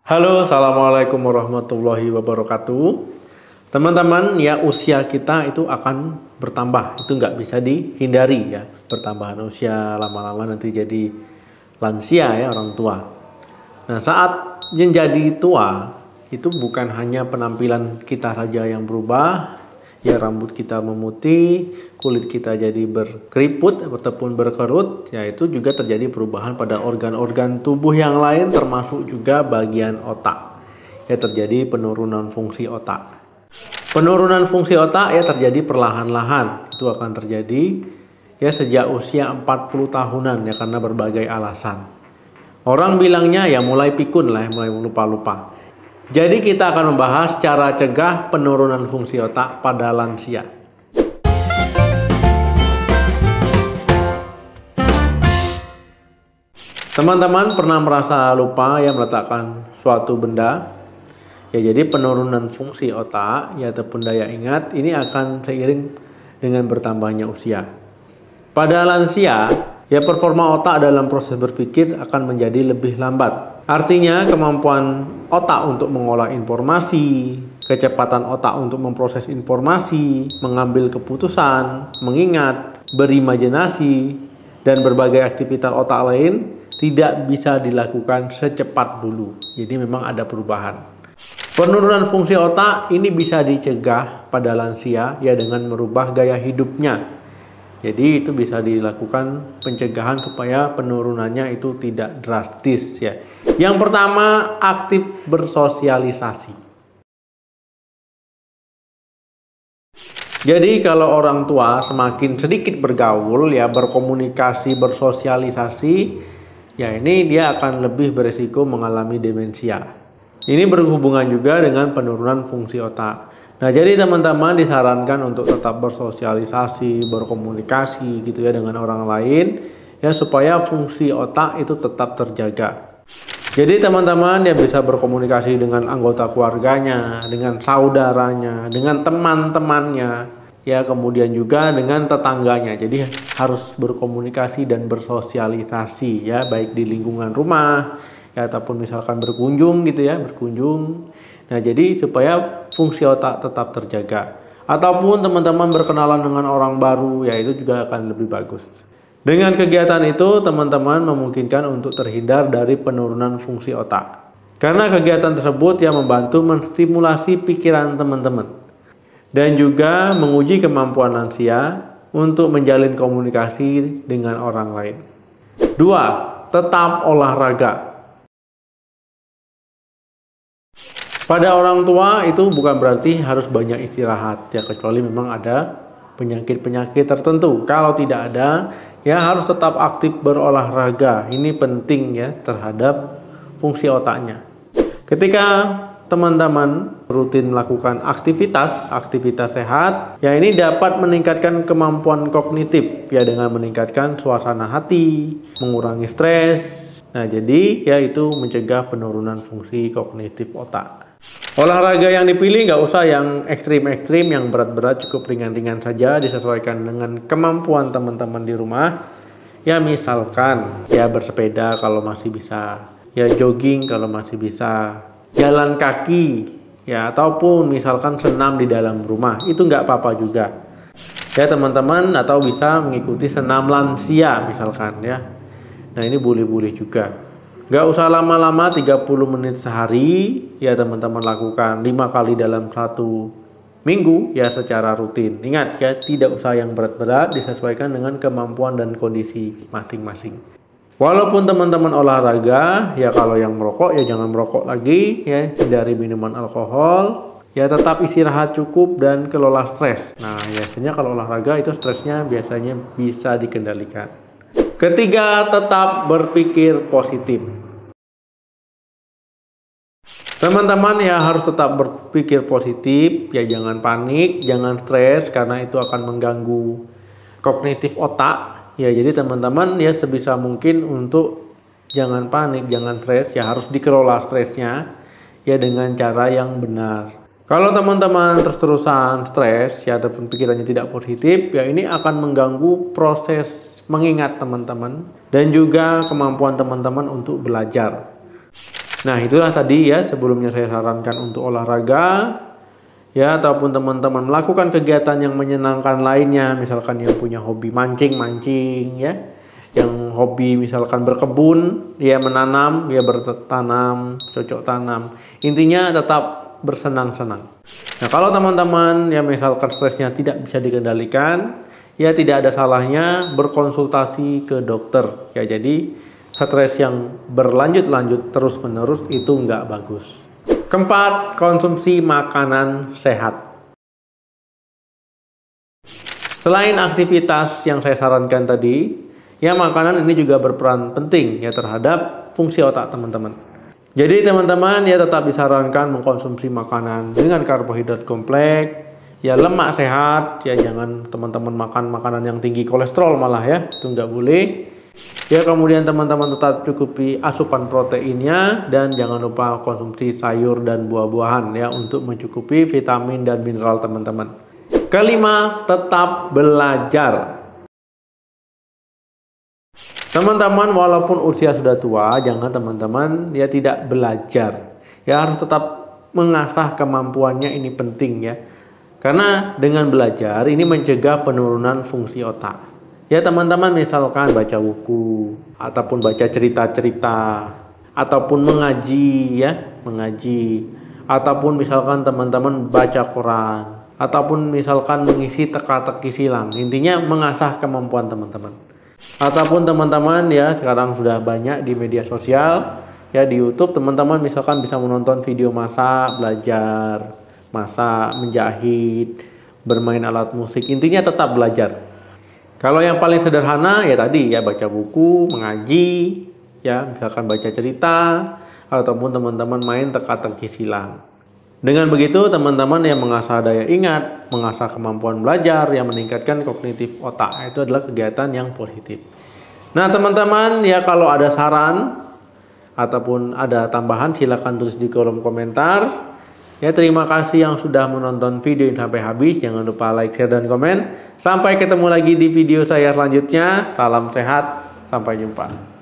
Halo, assalamualaikum warahmatullahi wabarakatuh. Teman-teman, ya usia kita itu akan bertambah, itu nggak bisa dihindari ya. Pertambahan usia lama-lama nanti jadi lansia ya, orang tua. Nah, saat menjadi tua, itu bukan hanya penampilan kita saja yang berubah, ya rambut kita memutih, kulit kita jadi berkeriput ataupun berkerut, ya itu juga terjadi perubahan pada organ-organ tubuh yang lain termasuk juga bagian otak. Ya terjadi penurunan fungsi otak. Penurunan fungsi otak ya terjadi perlahan-lahan. Itu akan terjadi ya sejak usia 40 tahunan ya karena berbagai alasan. Orang bilangnya ya mulai pikun lah, mulai lupa-lupa. Jadi kita akan membahas cara cegah penurunan fungsi otak pada lansia. Teman-teman pernah merasa lupa ya meletakkan suatu benda? Ya jadi penurunan fungsi otak ya ataupun daya ingat ini akan seiring dengan bertambahnya usia. Pada lansia ya performa otak dalam proses berpikir akan menjadi lebih lambat. Artinya kemampuan otak untuk mengolah informasi, kecepatan otak untuk memproses informasi, mengambil keputusan, mengingat, berimajinasi, dan berbagai aktivitas otak lain tidak bisa dilakukan secepat dulu. Jadi memang ada perubahan. Penurunan fungsi otak ini bisa dicegah pada lansia ya dengan merubah gaya hidupnya. Jadi itu bisa dilakukan pencegahan supaya penurunannya itu tidak drastis ya. Yang pertama, aktif bersosialisasi. Jadi kalau orang tua semakin sedikit bergaul ya, berkomunikasi, bersosialisasi, ya ini dia akan lebih beresiko mengalami demensia. Ini berhubungan juga dengan penurunan fungsi otak. Nah, jadi teman-teman disarankan untuk tetap bersosialisasi, berkomunikasi gitu ya dengan orang lain ya supaya fungsi otak itu tetap terjaga. Jadi teman-teman ya bisa berkomunikasi dengan anggota keluarganya, dengan saudaranya, dengan teman-temannya, ya kemudian juga dengan tetangganya. Jadi harus berkomunikasi dan bersosialisasi ya baik di lingkungan rumah ya ataupun misalkan berkunjung gitu ya, berkunjung. Nah, jadi supaya fungsi otak tetap terjaga. Ataupun teman-teman berkenalan dengan orang baru, ya itu juga akan lebih bagus. Dengan kegiatan itu, teman-teman memungkinkan untuk terhindar dari penurunan fungsi otak. Karena kegiatan tersebut yang membantu menstimulasi pikiran teman-teman. Dan juga menguji kemampuan lansia untuk menjalin komunikasi dengan orang lain. 2. Tetap olahraga. Pada orang tua itu bukan berarti harus banyak istirahat ya kecuali memang ada penyakit-penyakit tertentu. Kalau tidak ada ya harus tetap aktif berolahraga. Ini penting ya terhadap fungsi otaknya. Ketika teman-teman rutin melakukan aktivitas sehat ya ini dapat meningkatkan kemampuan kognitif ya dengan meningkatkan suasana hati, mengurangi stres. Nah, jadi ya itu mencegah penurunan fungsi kognitif otak. Olahraga yang dipilih nggak usah yang ekstrim-ekstrim, yang berat-berat, cukup ringan-ringan saja, disesuaikan dengan kemampuan teman-teman di rumah. Ya misalkan, ya bersepeda kalau masih bisa, ya jogging kalau masih bisa, jalan kaki, ya ataupun misalkan senam di dalam rumah, itu nggak apa-apa juga. Ya teman-teman, atau bisa mengikuti senam lansia misalkan ya. Nah ini boleh-boleh juga. Gak usah lama-lama 30 menit sehari ya teman-teman lakukan 5 kali dalam 1 minggu ya secara rutin. Ingat ya tidak usah yang berat-berat, disesuaikan dengan kemampuan dan kondisi masing-masing. Walaupun teman-teman olahraga ya kalau yang merokok ya jangan merokok lagi ya, hindari minuman alkohol. Ya tetap istirahat cukup dan kelola stres. Nah biasanya kalau olahraga itu stresnya biasanya bisa dikendalikan. Ketiga, tetap berpikir positif. Teman-teman ya harus tetap berpikir positif, ya jangan panik, jangan stres karena itu akan mengganggu kognitif otak. Ya jadi teman-teman ya sebisa mungkin untuk jangan panik, jangan stres, ya harus dikelola stresnya ya dengan cara yang benar. Kalau teman-teman terus-terusan stres ya ataupun pikirannya tidak positif, ya ini akan mengganggu proses mengingat teman-teman dan juga kemampuan teman-teman untuk belajar. Nah, itulah tadi ya sebelumnya saya sarankan untuk olahraga ya, ataupun teman-teman melakukan kegiatan yang menyenangkan lainnya, misalkan yang punya hobi mancing-mancing ya, yang hobi misalkan berkebun, ya menanam, ya bertanam, cocok tanam. Intinya tetap bersenang-senang. Nah, kalau teman-teman ya misalkan stresnya tidak bisa dikendalikan, ya tidak ada salahnya berkonsultasi ke dokter. Ya, jadi stres yang berlanjut-lanjut terus-menerus itu nggak bagus. Keempat, konsumsi makanan sehat. Selain aktivitas yang saya sarankan tadi, ya makanan ini juga berperan penting ya terhadap fungsi otak teman-teman. Jadi teman-teman ya tetap disarankan mengkonsumsi makanan dengan karbohidrat kompleks, ya lemak sehat, ya jangan teman-teman makan makanan yang tinggi kolesterol malah ya, itu nggak boleh. Ya kemudian teman-teman tetap cukupi asupan proteinnya dan jangan lupa konsumsi sayur dan buah-buahan ya untuk mencukupi vitamin dan mineral teman-teman. Kelima, tetap belajar. Teman-teman walaupun usia sudah tua, jangan teman-teman ya tidak belajar. Ya harus tetap mengasah kemampuannya, ini penting ya. Karena dengan belajar ini mencegah penurunan fungsi otak. Ya teman-teman misalkan baca buku ataupun baca cerita-cerita ataupun mengaji ya, mengaji ataupun misalkan teman-teman baca Quran ataupun misalkan mengisi teka-teki silang. Intinya mengasah kemampuan teman-teman. Ataupun teman-teman ya sekarang sudah banyak di media sosial ya, di YouTube teman-teman misalkan bisa menonton video masak, belajar masak, menjahit, bermain alat musik. Intinya tetap belajar. Kalau yang paling sederhana ya tadi ya baca buku, mengaji, ya misalkan baca cerita, ataupun teman-teman main teka-teki silang. Dengan begitu teman-teman yang mengasah daya ingat, mengasah kemampuan belajar, yang meningkatkan kognitif otak, itu adalah kegiatan yang positif. Nah teman-teman ya kalau ada saran ataupun ada tambahan silakan tulis di kolom komentar. Ya terima kasih yang sudah menonton video ini sampai habis. Jangan lupa like, share, dan komen. Sampai ketemu lagi di video saya selanjutnya. Salam sehat, sampai jumpa.